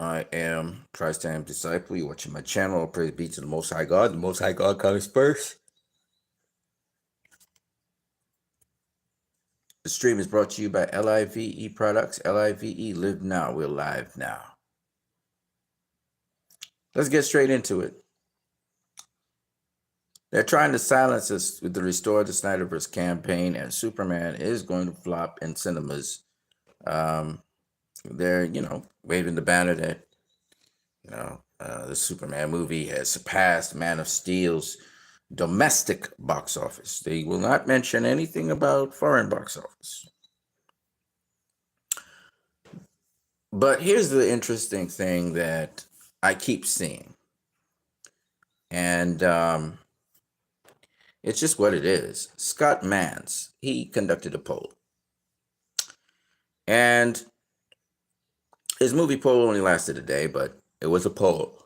I am Christ I am disciple. You're watching my channel. All praise be to the Most High God. The Most High God comes first. The stream is brought to you by L.I.V.E products. L.I.V.E, live now. We're live now. Let's get straight into it. They're trying to silence us with the Restore the Snyderverse campaign, and Superman is going to flop in cinemas. They're, waving the banner that, the Superman movie has surpassed Man of Steel's domestic box office. They will not mention anything about foreign box office. But here's the interesting thing that I keep seeing. And it's just what it is. Scott Mans, he conducted a poll. And his movie poll only lasted a day, but it was a poll.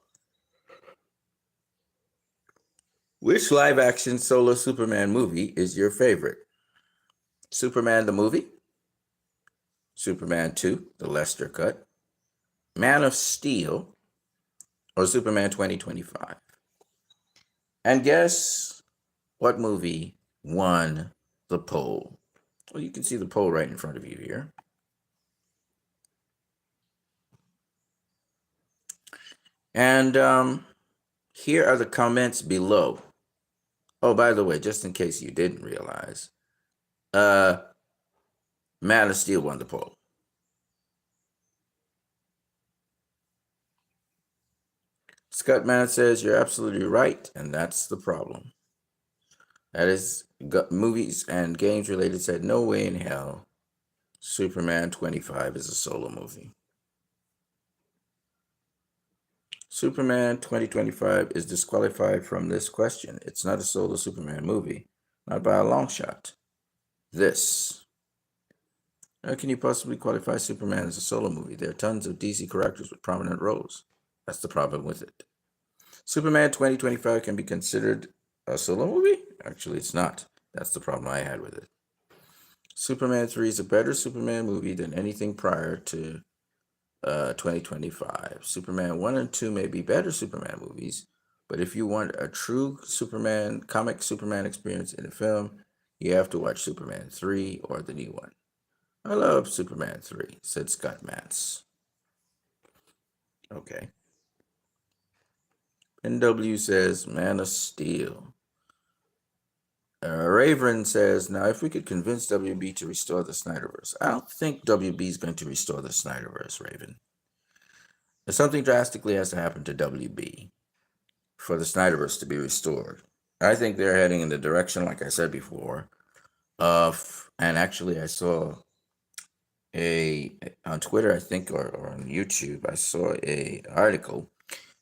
Which live-action solo Superman movie is your favorite? Superman the movie? Superman 2, the Lester cut? Man of Steel? Or Superman 2025? And guess what movie won the poll? Well, you can see the poll right in front of you here. And here are the comments below. Oh, by the way, just in case you didn't realize, Man of Steel won the poll. Scott Mann says, you're absolutely right, and that's the problem. That is, movies and games related said, no way in hell Superman 25 is a solo movie. Superman 2025 is disqualified from this question. It's not a solo Superman movie, not by a long shot. This. How can you possibly qualify Superman as a solo movie? There are tons of DC characters with prominent roles. That's the problem with it. Superman 2025 can be considered a solo movie? Actually, it's not. That's the problem I had with it. Superman 3 is a better Superman movie than anything prior to 2025. Superman 1 and 2 may be better Superman movies, but if you want a true Superman, comic Superman experience in a film, you have to watch Superman 3 or the new one. I love Superman 3, said Scott Mans. Okay. NW says, Man of Steel. Raven says, now if we could convince WB to restore the Snyderverse. I don't think WB is going to restore the Snyderverse, Raven. Something drastically has to happen to WB for the Snyderverse to be restored. I think they're heading in the direction, like I said before, of, and actually I saw on Twitter, I think, or on YouTube, I saw a article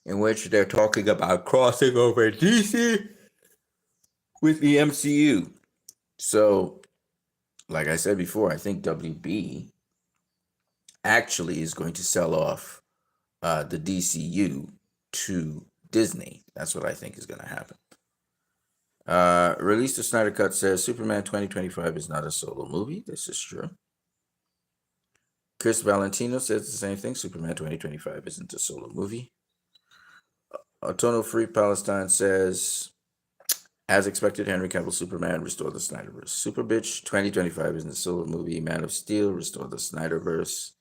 in which they're talking about crossing over DC with the MCU. So, like I said before, I think WB actually is going to sell off the DCU to Disney. That's what I think is going to happen. Release the Snyder Cut says Superman 2025 is not a solo movie. This is true. Chris Valentino says the same thing. Superman 2025 isn't a solo movie. Autono Free Palestine says, as expected, Henry Cavill Superman restore the Snyderverse. Super Bitch 2025 isn't a solo movie. Man of Steel restore the Snyderverse.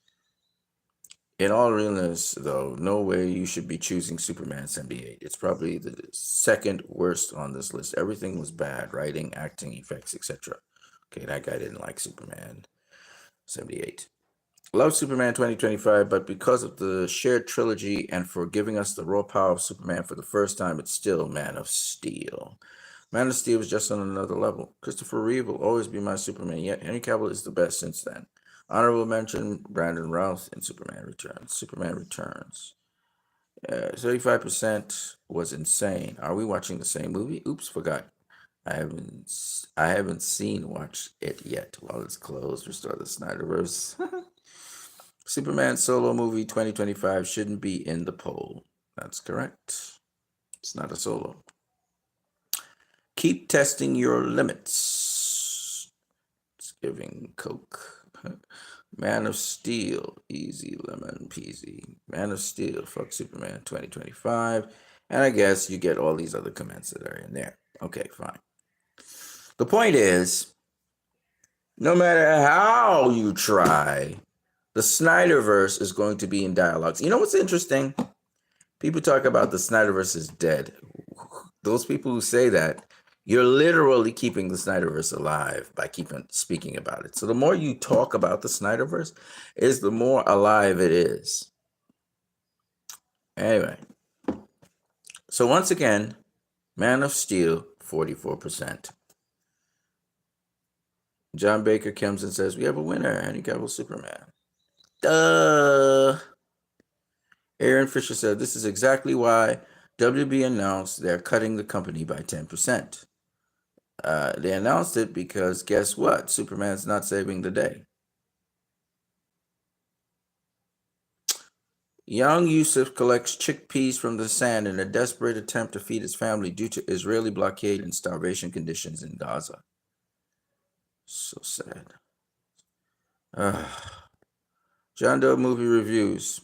In all realness, though, no way you should be choosing Superman 78. It's probably the second worst on this list. Everything was bad. Writing, acting, effects, etc. Okay, that guy didn't like Superman 78. Love Superman 2025, but because of the shared trilogy and for giving us the raw power of Superman for the first time, it's still Man of Steel. Man of Steel is just on another level. Christopher Reeve will always be my Superman, yet Henry Cavill is the best since then. Honorable mention, Brandon Routh in Superman Returns. Superman Returns. 35% was insane. Are we watching the same movie? Oops, forgot. I haven't watched it yet. While it's closed, restore the Snyderverse. Superman solo movie 2025 shouldn't be in the poll. That's correct. It's not a solo. Keep testing your limits. It's giving Coke. Man of Steel, easy lemon peasy. Man of Steel, fuck Superman 2025. And I guess you get all these other comments that are in there. Okay, fine. The point is, no matter how you try, the Snyderverse is going to be in dialogues. You know what's interesting? People talk about the Snyderverse is dead. Those people who say that, you're literally keeping the Snyderverse alive by keeping speaking about it. So the more you talk about the Snyderverse, is the more alive it is. Anyway, so once again, Man of Steel, 44%. John Baker comes and says, we have a winner, Henry Cavill Superman. Duh. Aaron Fisher said, this is exactly why WB announced they're cutting the company by 10%. They announced it because guess what? Superman's not saving the day. Young Yusuf collects chickpeas from the sand in a desperate attempt to feed his family due to Israeli blockade and starvation conditions in Gaza. So sad. John Doe movie reviews.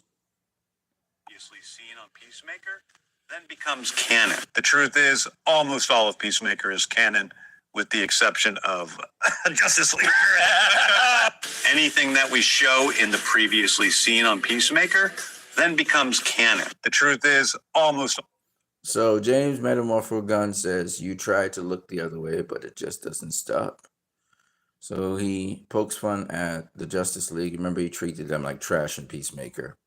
Previously seen on Peacemaker, then becomes canon. The truth is, almost all of Peacemaker is canon, with the exception of Justice League. Anything that we show in the previously seen on Peacemaker then becomes canon. The truth is, almost. So James Metamorpho Gun says, you try to look the other way, but it just doesn't stop. So he pokes fun at the Justice League. Remember, he treated them like trash in Peacemaker.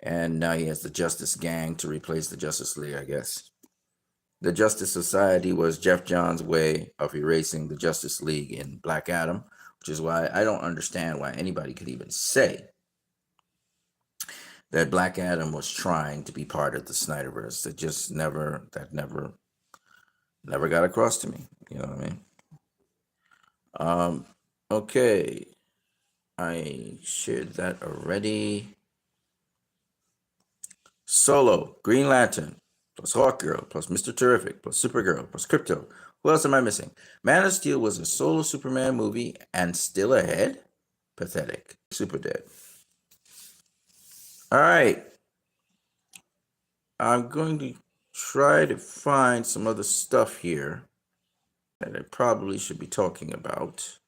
And now he has the Justice Gang to replace the Justice League, I guess. The Justice Society was Jeff Johns' way of erasing the Justice League in Black Adam, which is why I don't understand why anybody could even say that Black Adam was trying to be part of the Snyderverse. That just never got across to me. You know what I mean? Okay. I shared that already. Solo, Green Lantern, plus Hawkgirl, plus Mr. Terrific, plus Supergirl, plus Crypto. Who else am I missing? Man of Steel was a solo Superman movie and still ahead? Pathetic. Super dead. All right. I'm going to try to find some other stuff here that I probably should be talking about.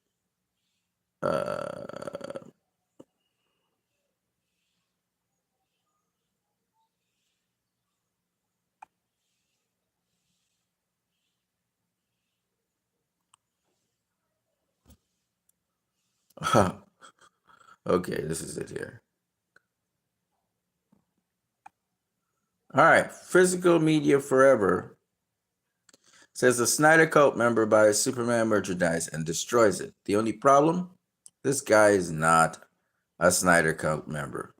Okay, this is it here. All right, Physical Media Forever says a Snyder Cult member buys Superman merchandise and destroys it. The only problem? This guy is not a Snyder Cult member.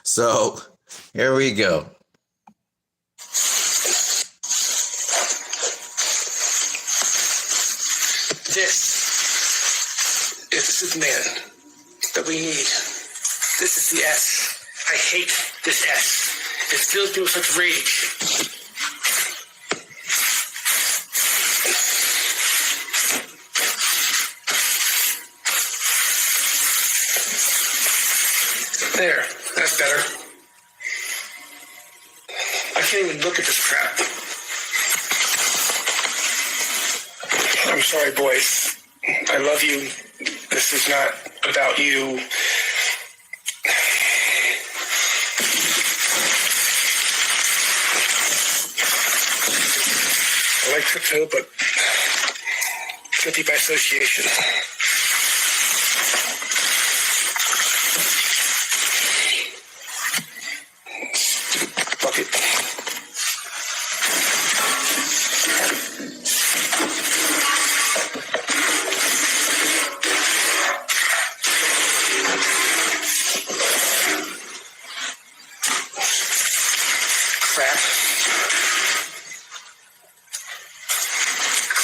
So here we go. This is the Superman that we need. This is the S. I hate this S. It fills me with such rage. There, that's better. I can't even look at this crap. I'm sorry, boys. I love you. This is not about you. I like Crypto, but guilty by association. Bucket.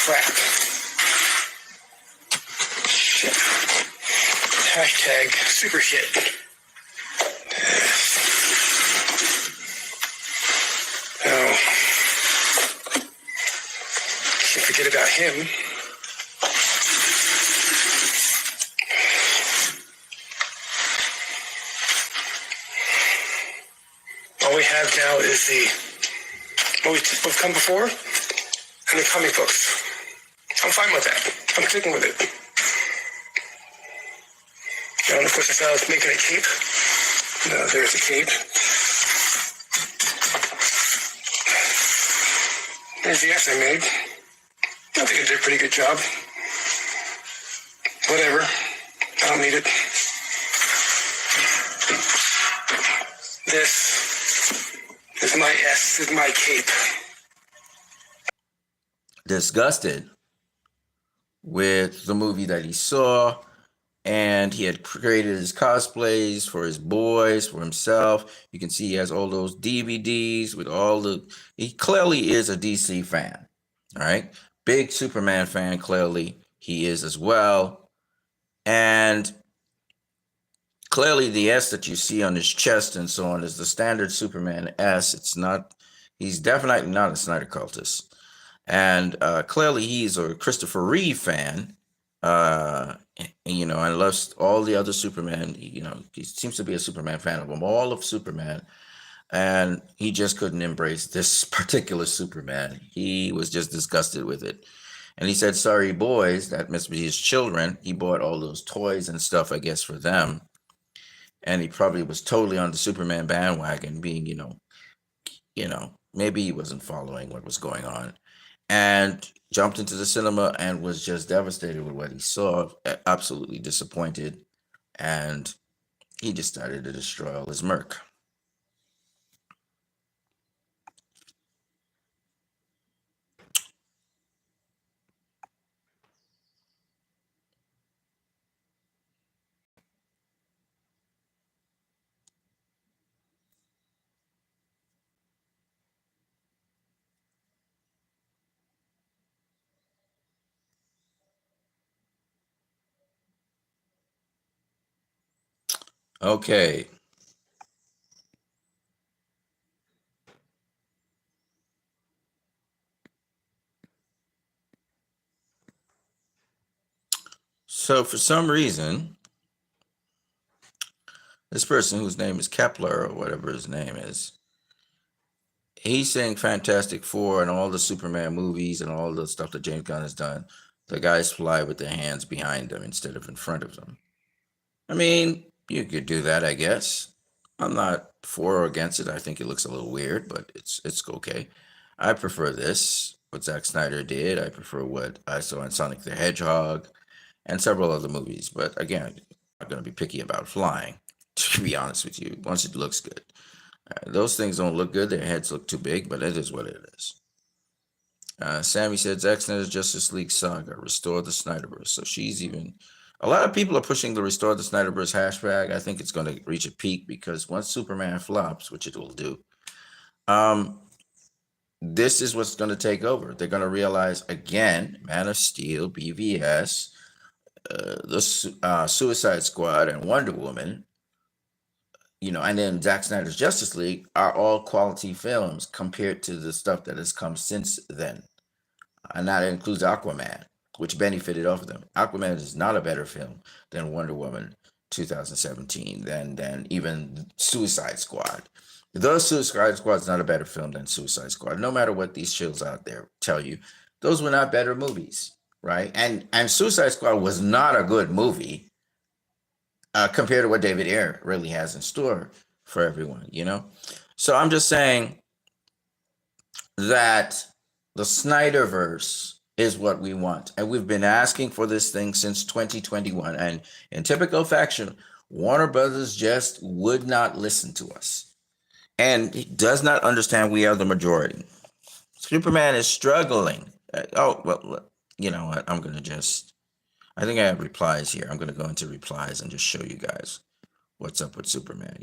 Crap. Shit. Hashtag super shit. Oh. Can't forget about him. All we have now is what's come before and the comic books. I'm fine with that. I'm sticking with it. And of course, if I was making a cape, there's a cape. There's the S I made. I think I did a pretty good job. Whatever. I don't need it. This is my S, is my cape. Disgusted with the movie that he saw, and he had created his cosplays for his boys, for himself. You can see he has all those DVDs with all the. He clearly is a DC fan, all right? Big Superman fan, clearly he is as well. And clearly the S that you see on his chest and so on is the standard Superman S. It's not, he's definitely not a Snyder cultist. And clearly he's a Christopher Reeve fan, and loves all the other Superman. He seems to be a Superman fan of them, all of Superman. And he just couldn't embrace this particular Superman. He was just disgusted with it. And he said, sorry, boys, that must be his children. He bought all those toys and stuff, I guess, for them. And he probably was totally on the Superman bandwagon, being, maybe he wasn't following what was going on. And jumped into the cinema and was just devastated with what he saw, absolutely disappointed. And he just started to destroy all his Merc. Okay. So for some reason, this person whose name is Kepler or whatever his name is, he's saying Fantastic Four and all the Superman movies and all the stuff that James Gunn has done, the guys fly with their hands behind them instead of in front of them. I mean, you could do that, I guess. I'm not for or against it. I think it looks a little weird, but it's okay. I prefer this, what Zack Snyder did. I prefer what I saw in Sonic the Hedgehog and several other movies. But again, I'm not going to be picky about flying, to be honest with you, once it looks good. Those things don't look good. Their heads look too big, but it is what it is. Sammy said Zack Snyder's Justice League saga, restore the Snyderverse. So she's even, a lot of people are pushing the restore the Snyderverse hashtag. I think it's going to reach a peak because once Superman flops, which it will do, this is what's going to take over. They're going to realize again, Man of Steel, BVS, the Suicide Squad, and Wonder Woman, and then Zack Snyder's Justice League are all quality films compared to the stuff that has come since then. And that includes Aquaman, which benefited off of them. Aquaman is not a better film than Wonder Woman 2017, than even Suicide Squad. The Suicide Squad is not a better film than Suicide Squad. No matter what these shows out there tell you, those were not better movies, right? And Suicide Squad was not a good movie compared to what David Ayer really has in store for everyone, So I'm just saying that the Snyderverse is what we want. And we've been asking for this thing since 2021. And in typical fashion, Warner Brothers just would not listen to us. And he does not understand we are the majority. Superman is struggling. You know what? I'm going to just, I think I have replies here. I'm going to go into replies and just show you guys what's up with Superman,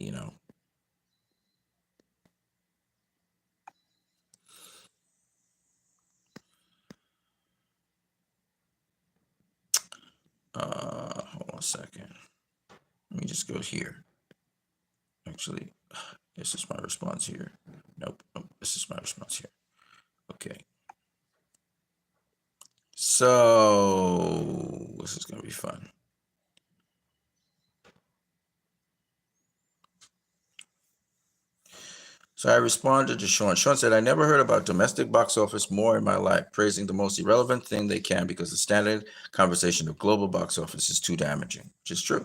Hold on a second. Let me just go here. Actually, this is my response here. Nope, this is my response here. Okay. So this is gonna be fun. So I responded to Sean. Sean said, I never heard about domestic box office more in my life, praising the most irrelevant thing they can because the standard conversation of global box office is too damaging, which is true.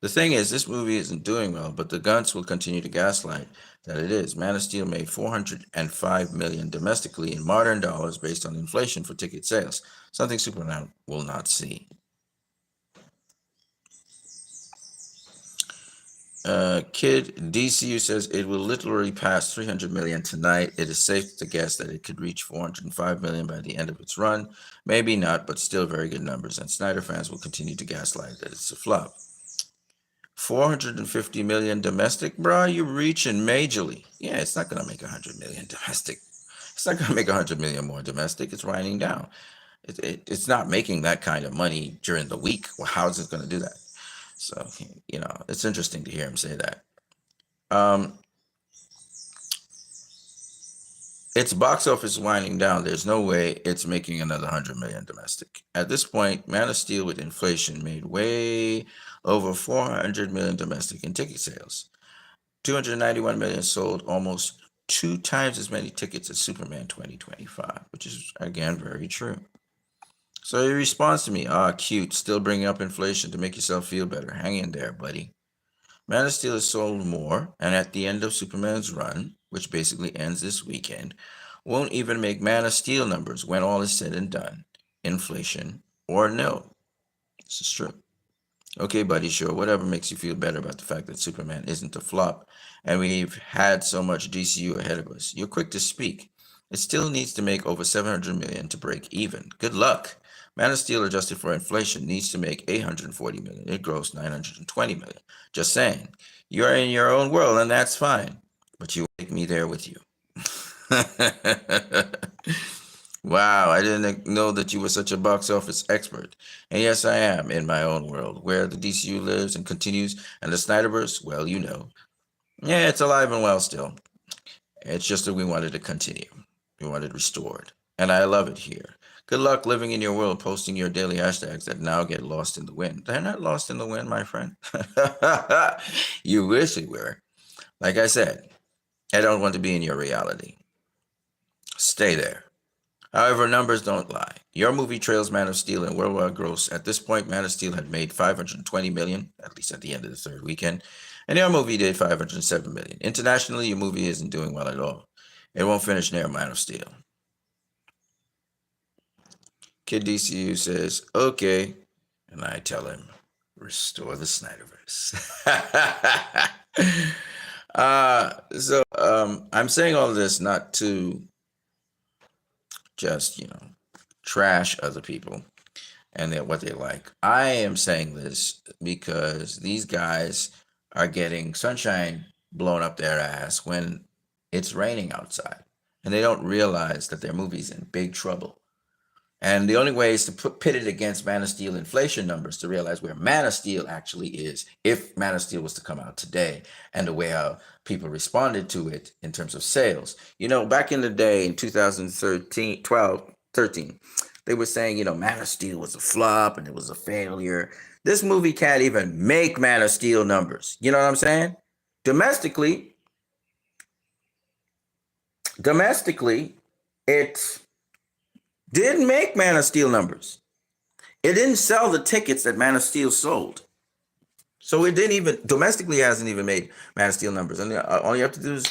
The thing is, this movie isn't doing well, but the guns will continue to gaslight that it is. Man of Steel made $405 million domestically in modern dollars based on inflation for ticket sales, something Superman will not see. Kid DCU says it will literally pass 300 million tonight. It is safe to guess that it could reach 405 million by the end of its run. Maybe not, but still very good numbers. And Snyder fans will continue to gaslight that it's a flop. 450 million domestic, bro. You're reaching majorly. Yeah, it's not gonna make 100 million domestic. It's not gonna make 100 million more domestic. It's winding down. It's not making that kind of money during the week. Well, how is it gonna do that? So, it's interesting to hear him say that. Its box office winding down. There's no way it's making another 100 million domestic. At this point, Man of Steel with inflation made way over 400 million domestic in ticket sales. 291 million sold, almost 2 times as many tickets as Superman 2025, which is, again, very true. So he responds to me, cute, still bringing up inflation to make yourself feel better. Hang in there, buddy. Man of Steel has sold more, and at the end of Superman's run, which basically ends this weekend, won't even make Man of Steel numbers when all is said and done, inflation or no. This is true. Okay, buddy, sure, whatever makes you feel better about the fact that Superman isn't a flop, and we've had so much DCU ahead of us. You're quick to speak. It still needs to make over 700 million to break even. Good luck. Man of Steel, adjusted for inflation, needs to make 840 million. It grossed 920 million. Just saying. You're in your own world, and that's fine. But you take me there with you. Wow, I didn't know that you were such a box office expert. And yes, I am in my own world, where the DCU lives and continues, and the Snyderverse, well, Yeah, it's alive and well still. It's just that we wanted to continue. We wanted restored. And I love it here. Good luck living in your world, posting your daily hashtags that now get lost in the wind. They're not lost in the wind, my friend. You wish they were. Like I said, I don't want to be in your reality. Stay there. However, numbers don't lie. Your movie trails Man of Steel in worldwide gross. At this point, Man of Steel had made 520 million, at least at the end of the third weekend, and your movie did 507 million. Internationally, your movie isn't doing well at all. It won't finish near Man of Steel. Kid DCU says, okay, and I tell him, restore the Snyderverse. I'm saying all this not to just, trash other people and what they like. I am saying this because these guys are getting sunshine blown up their ass when it's raining outside, and they don't realize that their movie's in big trouble. And the only way is to pit it against Man of Steel inflation numbers to realize where Man of Steel actually is, if Man of Steel was to come out today, and the way how people responded to it in terms of sales. Back in the day in 2013, 12, 13, they were saying, Man of Steel was a flop and it was a failure. This movie can't even make Man of Steel numbers. You know what I'm saying? Domestically, it didn't make Man of Steel numbers. It didn't sell the tickets that Man of Steel sold. So it didn't even, domestically hasn't even made Man of Steel numbers. And all you have to do is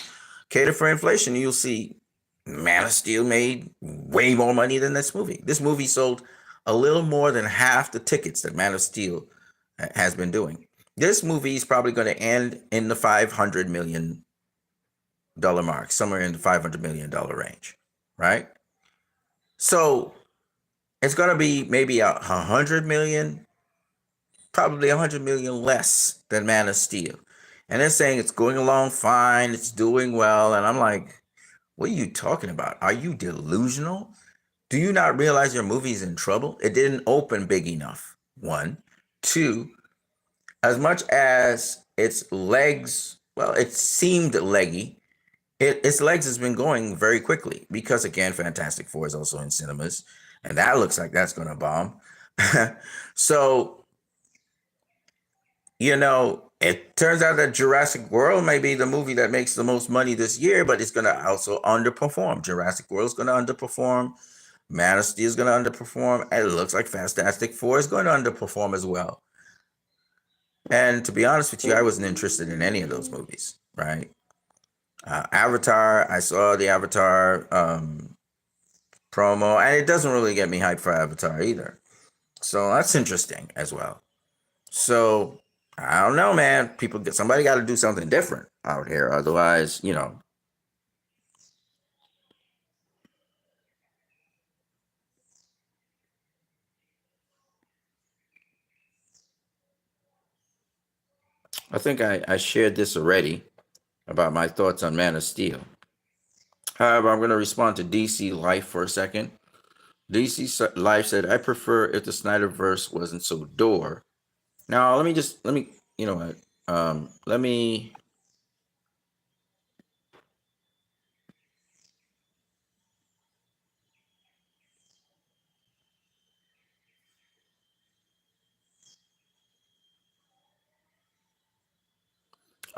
cater for inflation, and you'll see Man of Steel made way more money than this movie. This movie sold a little more than half the tickets that Man of Steel has been doing. This movie is probably going to end in the $500 million mark, somewhere in the $500 million range, right? So it's going to be maybe 100 million, probably 100 million less than Man of Steel. And they're saying it's going along fine, it's doing well. And I'm like, what are you talking about? Are you delusional? Do you not realize your movie's in trouble? It didn't open big enough. One. Two, as much as its legs, well, it seemed leggy, its legs has been going very quickly because, again, Fantastic Four is also in cinemas, and that looks like that's going to bomb. So, It turns out that Jurassic World may be the movie that makes the most money this year, but it's going to also underperform. Jurassic World is going to underperform. Man of Steel is going to underperform. And it looks like Fantastic Four is going to underperform as well. And to be honest with you, I wasn't interested in any of those movies, right? Avatar, I saw the Avatar promo, and it doesn't really get me hyped for Avatar either. So that's interesting as well. So I don't know, man. Somebody got to do something different out here. Otherwise, I think I shared this already about my thoughts on Man of Steel. However, I'm going to respond to DC Life for a second. DC Life said, I prefer if the Snyderverse wasn't so door. Now, you know what? Let me.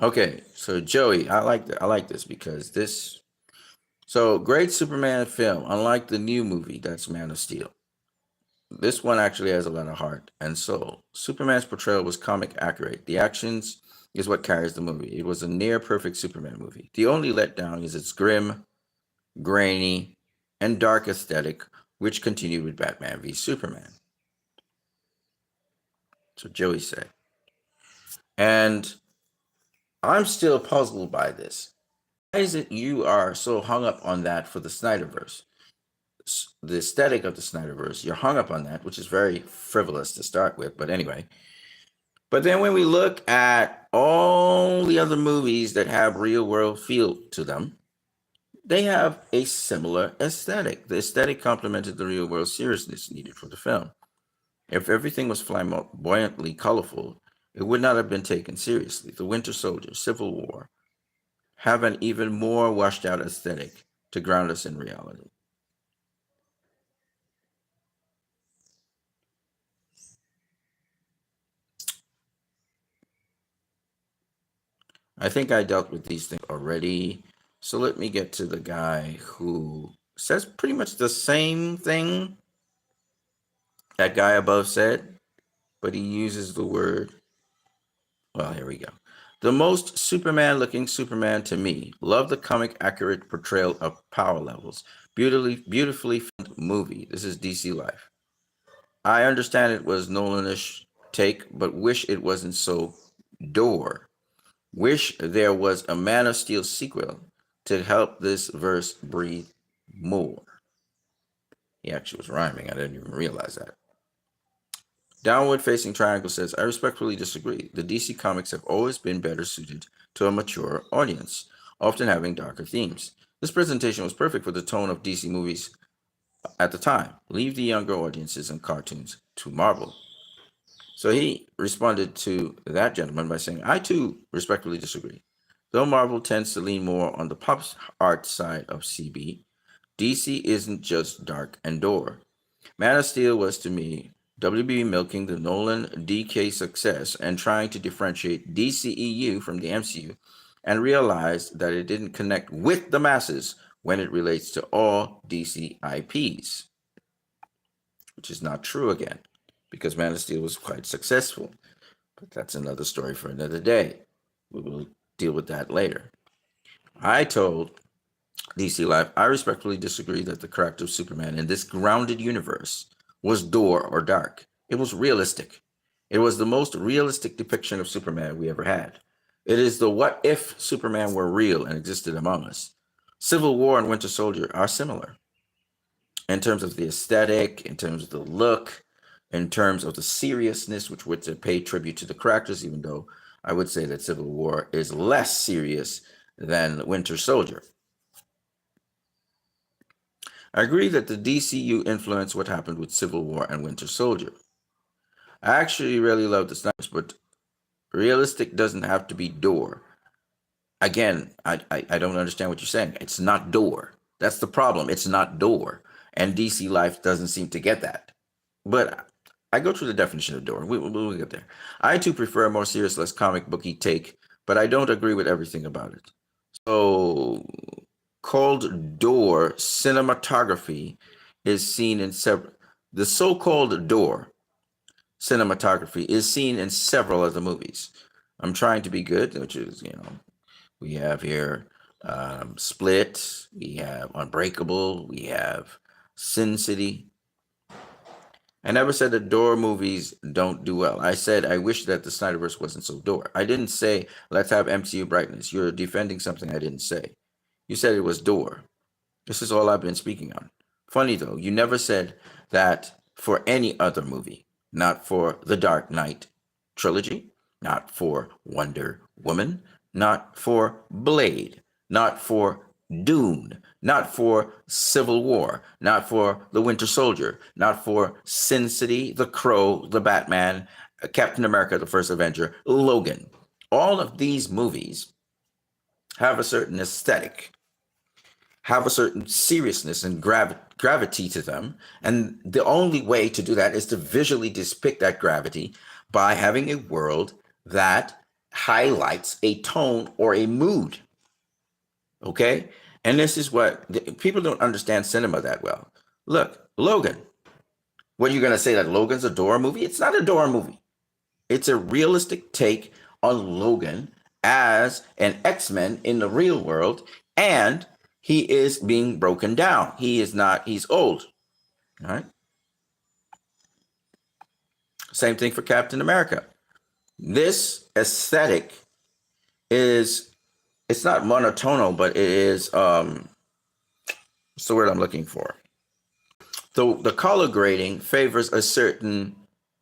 Okay, so Joey, I like this because this. So great Superman film, unlike the new movie that's Man of Steel. This one actually has a lot of heart and soul. Superman's portrayal was comic accurate. The actions is what carries the movie. It was a near perfect Superman movie. The only letdown is its grim, grainy, and dark aesthetic, which continued with Batman v Superman. So Joey said. And I'm still puzzled by this. Why is it you are so hung up on that for the Snyderverse? The aesthetic of the Snyderverse, you're hung up on that, which is very frivolous to start with. But anyway, but then when we look at all the other movies that have real world feel to them, they have a similar aesthetic. The aesthetic complemented the real world seriousness needed for the film. If everything was flamboyantly colorful, it would not have been taken seriously. The Winter Soldier, Civil War have an even more washed out aesthetic to ground us in reality. I think I dealt with these things already. So let me get to the guy who says pretty much the same thing that guy above said, but he uses the word. Well, here we go. The most Superman looking Superman to me. Love the comic accurate portrayal of power levels. Beautifully filmed movie. This is DC Life. I understand it was Nolanish take, but wish it wasn't so door. Wish there was a Man of Steel sequel to help this verse breathe more. He actually was rhyming. I didn't even realize that. Downward Facing Triangle says, I respectfully disagree. The DC comics have always been better suited to a mature audience, often having darker themes. This presentation was perfect for the tone of DC movies at the time. Leave the younger audiences and cartoons to Marvel. So he responded to that gentleman by saying, I too respectfully disagree. Though Marvel tends to lean more on the pop art side of CB, DC isn't just dark and door. Man of Steel was to me WB milking the Nolan DK success and trying to differentiate DCEU from the MCU and realized that it didn't connect with the masses when it relates to all DC IPs, which is not true again because Man of Steel was quite successful. But that's another story for another day. We will deal with that later. I told DC Life, I respectfully disagree that the character of Superman in this grounded universe was door or dark. It was realistic. It was the most realistic depiction of Superman we ever had. It is the what if Superman were real and existed among us. Civil War and Winter Soldier are similar in terms of the aesthetic, in terms of the look, in terms of the seriousness, which would to pay tribute to the characters, even though I would say that Civil War is less serious than Winter Soldier. I agree that the DCU influenced what happened with Civil War and Winter Soldier. I actually really love the snipers, but realistic doesn't have to be door. Again, I don't understand what you're saying. It's not door. That's the problem. It's not door. And DC Life doesn't seem to get that. But I go through the definition of door. We'll get there. I too prefer a more serious, less comic booky take, but I don't agree with everything about it. So, called door cinematography is seen in several. The so-called door cinematography is seen in several of the movies. I'm trying to be good, which is, we have here Split, we have Unbreakable, we have Sin City. I never said that door movies don't do well. I said I wish that the Snyderverse wasn't so door. I didn't say let's have MCU brightness. You're defending something I didn't say. You said it was door. This is all I've been speaking on. Funny though, you never said that for any other movie, not for the Dark Knight trilogy, not for Wonder Woman, not for Blade, not for Dune, not for Civil War, not for The Winter Soldier, not for Sin City, The Crow, The Batman, Captain America, The First Avenger, Logan. All of these movies have a certain aesthetic, have a certain seriousness and gravity to them. And the only way to do that is to visually depict that gravity by having a world that highlights a tone or a mood. Okay? And this is what people don't understand cinema that well. Look, Logan. What are you going to say, that Logan's a Dora movie? It's not a Dora movie. It's a realistic take on Logan as an X-Men in the real world, and he is being broken down. He's old. All right. Same thing for Captain America. This aesthetic it's not monotonal, but it is, what's the word I'm looking for? The color grading favors a certain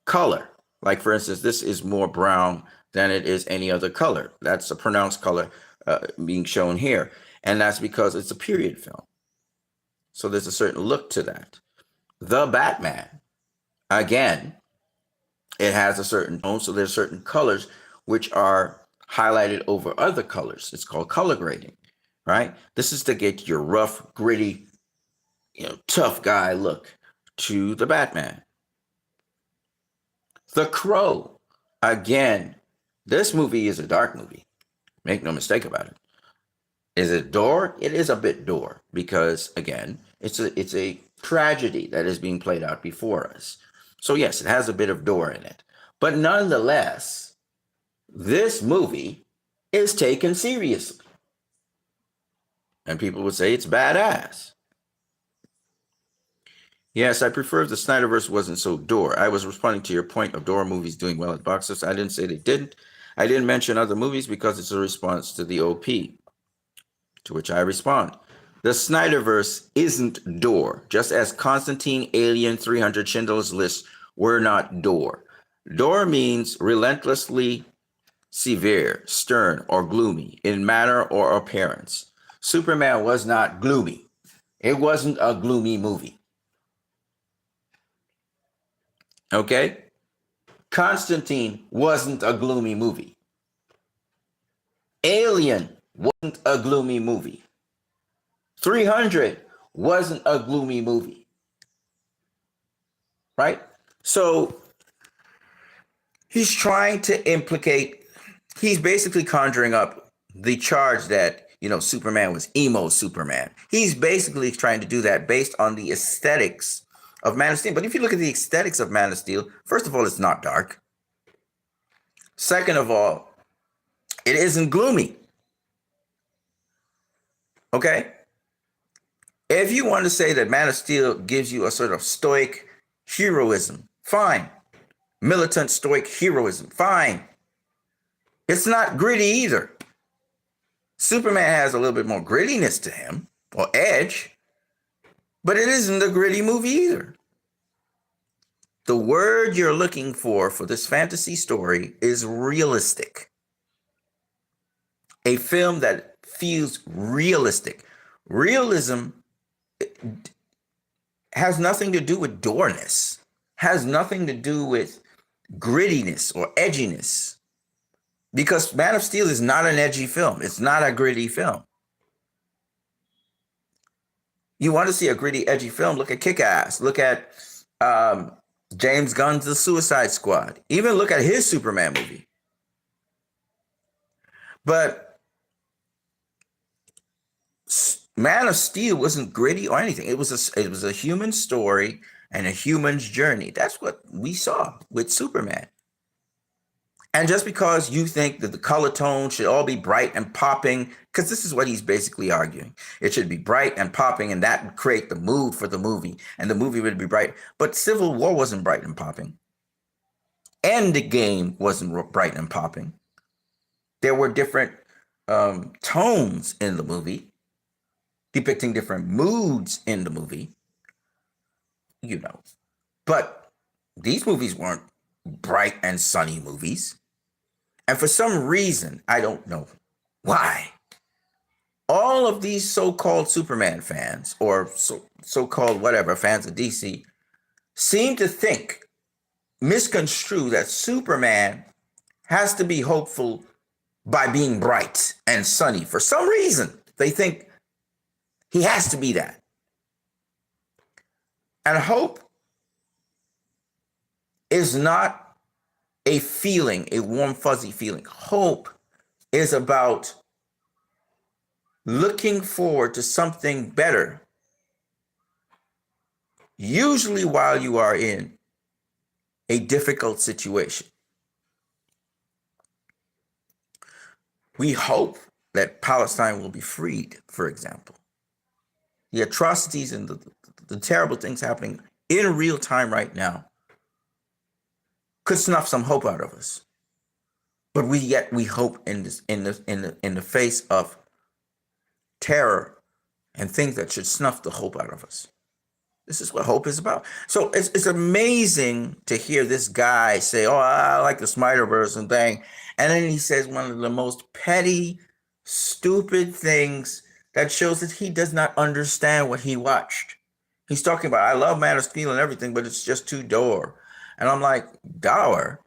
color. Like, for instance, this is more brown than it is any other color. That's a pronounced color being shown here. And that's because it's a period film. So there's a certain look to that. The Batman, again, it has a certain tone. So there's certain colors which are highlighted over other colors. It's called color grading, right? This is to get your rough, gritty, tough guy look to the Batman. The Crow, again, this movie is a dark movie. Make no mistake about it. Is it door? It is a bit door because, again, it's a tragedy that is being played out before us. So yes, it has a bit of door in it. But nonetheless, this movie is taken seriously. And people would say it's badass. Yes, I prefer if the Snyderverse wasn't so door. I was responding to your point of door movies doing well at box office. I didn't say they didn't. I didn't mention other movies because it's a response to the OP. To which I respond, the Snyderverse isn't door, just as Constantine, Alien, 300, Schindler's List were not door. Door means relentlessly severe, stern, or gloomy in manner or appearance. Superman was not gloomy. It wasn't a gloomy movie. Okay? Constantine wasn't a gloomy movie. Alien wasn't a gloomy movie. 300 wasn't a gloomy movie. Right? So he's trying to implicate, he's basically conjuring up the charge that, Superman was emo Superman. He's basically trying to do that based on the aesthetics of Man of Steel. But if you look at the aesthetics of Man of Steel, first of all, it's not dark. Second of all, it isn't gloomy. Okay? If you want to say that Man of Steel gives you a sort of stoic heroism, fine. Militant stoic heroism, fine. It's not gritty either. Superman has a little bit more grittiness to him, or edge, but it isn't a gritty movie either. The word you're looking for this fantasy story is realistic. A film that feels realistic. Realism has nothing to do with doorness, has nothing to do with grittiness or edginess. Because Man of Steel is not an edgy film. It's not a gritty film. You want to see a gritty, edgy film? Look at Kick-Ass. Look at James Gunn's The Suicide Squad. Even look at his Superman movie. But Man of Steel wasn't gritty or anything. It was a human story and a human's journey. That's what we saw with Superman. And just because you think that the color tone should all be bright and popping, because this is what he's basically arguing. It should be bright and popping, and that would create the mood for the movie, and the movie would be bright. But Civil War wasn't bright and popping. Endgame wasn't bright and popping. There were different tones in the movie, depicting different moods in the movie, you know. But these movies weren't bright and sunny movies. And for some reason, I don't know why, all of these so-called Superman fans, or so-called whatever, fans of DC, seem to think, misconstrue that Superman has to be hopeful by being bright and sunny. For some reason, they think he has to be that. And hope is not a feeling, a warm, fuzzy feeling. Hope is about looking forward to something better, usually while you are in a difficult situation. We hope that Palestine will be freed, for example. The atrocities and the terrible things happening in real time right now could snuff some hope out of us. But we hope in the face of terror and things that should snuff the hope out of us. This is what hope is about. So it's amazing to hear this guy say, "Oh, I like the Snyderverse and thing," and then he says one of the most petty, stupid things that shows that he does not understand what he watched. He's talking about, "I love Man of Steel and everything, but it's just too dour." And I'm like, dour?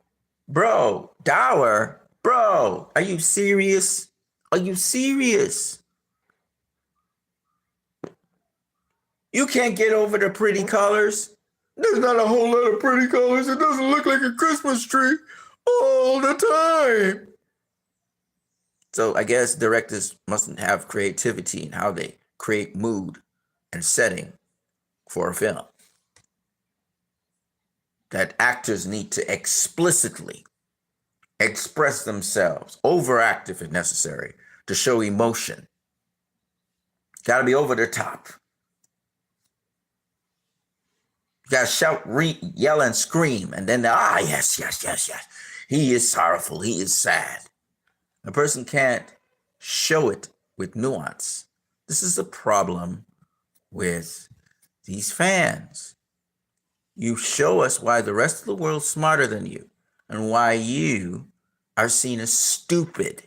Bro, dour? Bro, are you serious? Are you serious? You can't get over the pretty colors? There's not a whole lot of pretty colors. It doesn't look like a Christmas tree all the time. So I guess directors mustn't have creativity in how they create mood and setting for a film. That actors need to explicitly express themselves, overact if necessary, to show emotion. Got to be over the top. You got to shout, yell, and scream, and then, yes. He is sorrowful. He is sad. A person can't show it with nuance. This is the problem with these fans. You show us why the rest of the world's smarter than you and why you are seen as stupid.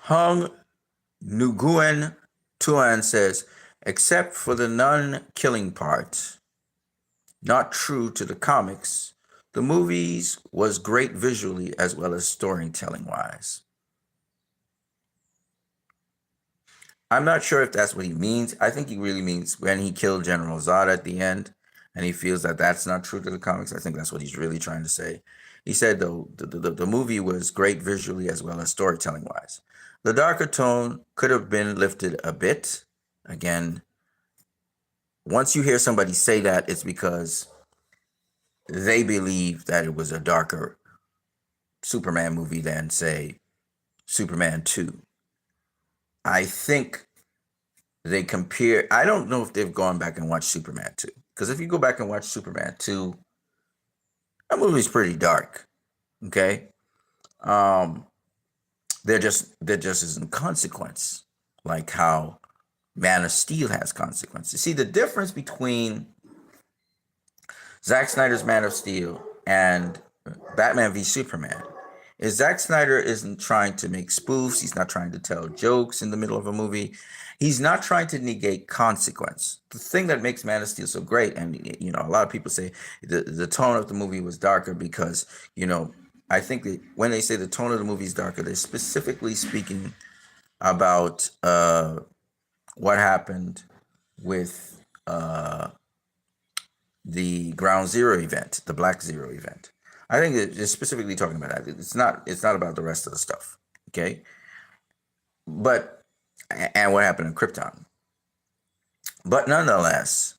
Hung Nguyen Tuan says, except for the nun-killing part, not true to the comics, the movies was great visually as well as storytelling-wise. I'm not sure if that's what he means. I think he really means when he killed General Zod at the end, and he feels that that's not true to the comics. I think that's what he's really trying to say. He said, though, the movie was great visually as well as storytelling-wise. The darker tone could have been lifted a bit. Again, once you hear somebody say that, it's because they believe that it was a darker Superman movie than, say, Superman 2. I think they compare. I don't know if they've gone back and watched Superman 2. Because if you go back and watch Superman 2, that movie's pretty dark. Okay? There just isn't consequence, like how Man of Steel has consequences. See, the difference between Zack Snyder's Man of Steel and Batman v Superman is Zack Snyder isn't trying to make spoofs. He's not trying to tell jokes in the middle of a movie. He's not trying to negate consequence. The thing that makes Man of Steel so great, and a lot of people say the tone of the movie was darker because, I think that when they say the tone of the movie is darker, they're specifically speaking about what happened with the Ground Zero event, the Black Zero event. I think that they're specifically talking about that. It's not about the rest of the stuff. Okay. But and what happened in Krypton. But nonetheless,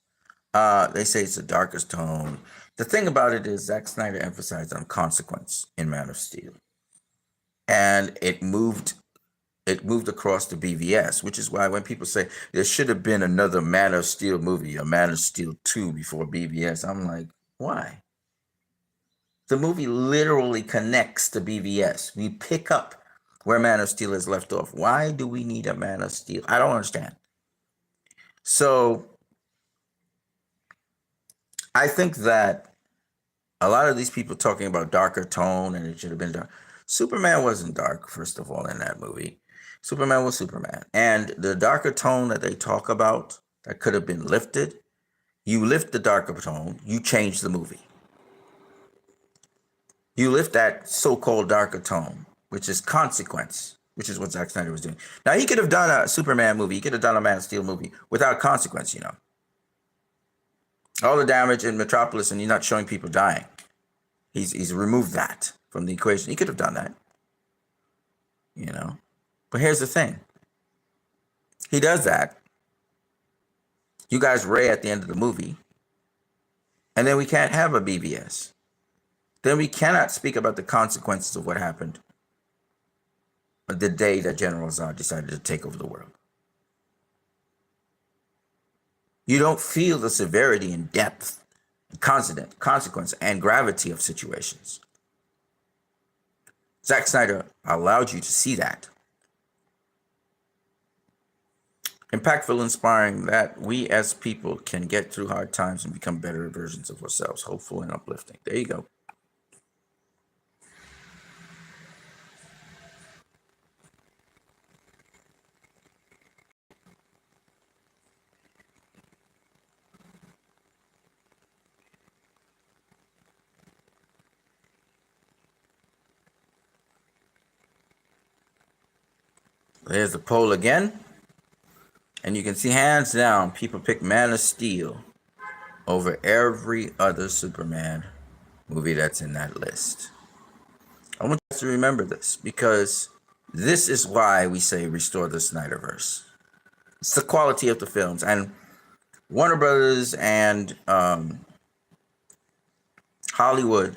they say it's the darkest tone. The thing about it is Zack Snyder emphasized on consequence in Man of Steel. And it moved across to BVS, which is why when people say there should have been another Man of Steel movie, a Man of Steel 2 before BVS, I'm like, why? The movie literally connects to BVS. We pick up where Man of Steel is left off. Why do we need a Man of Steel? I don't understand. So I think that a lot of these people talking about darker tone and it should have been dark. Superman wasn't dark, first of all, in that movie. Superman was Superman. And the darker tone that they talk about that could have been lifted, you lift the darker tone, you change the movie. You lift that so-called darker tone, which is consequence, which is what Zack Snyder was doing. Now, he could have done a Superman movie. He could have done a Man of Steel movie without consequence, All the damage in Metropolis and you're not showing people dying. He's removed that from the equation. He could have done that, But here's the thing. He does that. You guys Ray at the end of the movie. And then we can't have a BVS. Then we cannot speak about the consequences of what happened the day that General Zod decided to take over the world. You don't feel the severity and depth, consequence, and gravity of situations. Zack Snyder allowed you to see that. Impactful, inspiring, that we as people can get through hard times and become better versions of ourselves. Hopeful and uplifting. There you go. There's the poll again. And you can see hands down, people pick Man of Steel over every other Superman movie that's in that list. I want you to remember this because this is why we say restore the Snyderverse. It's the quality of the films. And Warner Brothers and Hollywood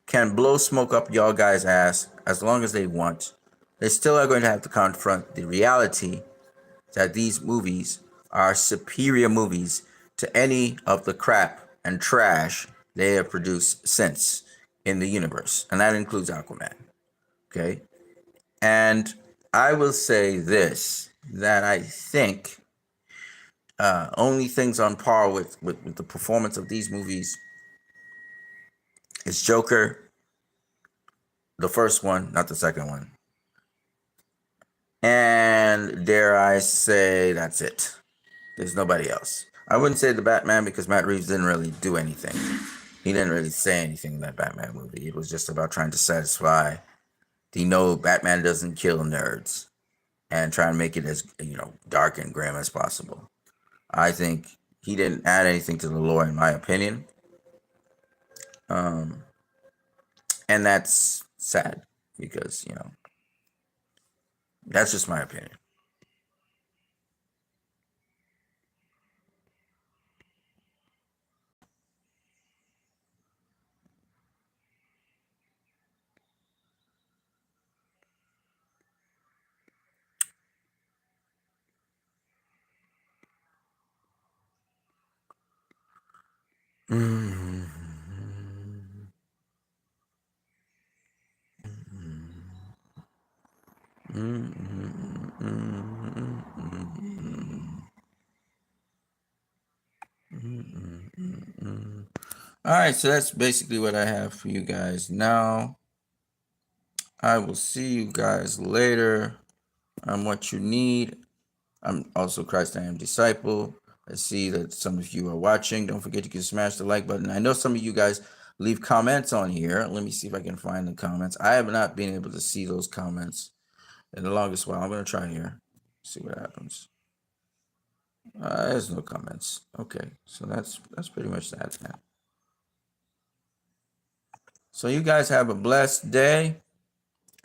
can blow smoke up y'all guys' ass as long as they want. They still are going to have to confront the reality that these movies are superior movies to any of the crap and trash they have produced since in the universe. And that includes Aquaman. Okay? And I will say this, that I think only things on par with the performance of these movies is Joker, the first one, not the second one. And dare I say, that's it. There's nobody else. I wouldn't say the Batman because Matt Reeves didn't really do anything. He didn't really say anything in that Batman movie. It was just about trying to satisfy Batman doesn't kill nerds and try and make it as, dark and grim as possible. I think he didn't add anything to the lore, in my opinion. And that's sad because, that's just my opinion. All right, so that's basically what I have for you guys now. I will see you guys later. I'm what you need. I'm also Christ I am disciple. I see that some of you are watching. Don't forget to smash the like button. I know some of you guys leave comments on here. Let me see if I can find the comments. I have not been able to see those comments in the longest while. I'm going to try here. See what happens. There's no comments. Okay, so that's pretty much that. So you guys have a blessed day.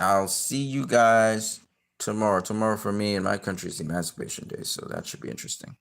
I'll see you guys tomorrow. Tomorrow for me in my country is Emancipation Day, so that should be interesting.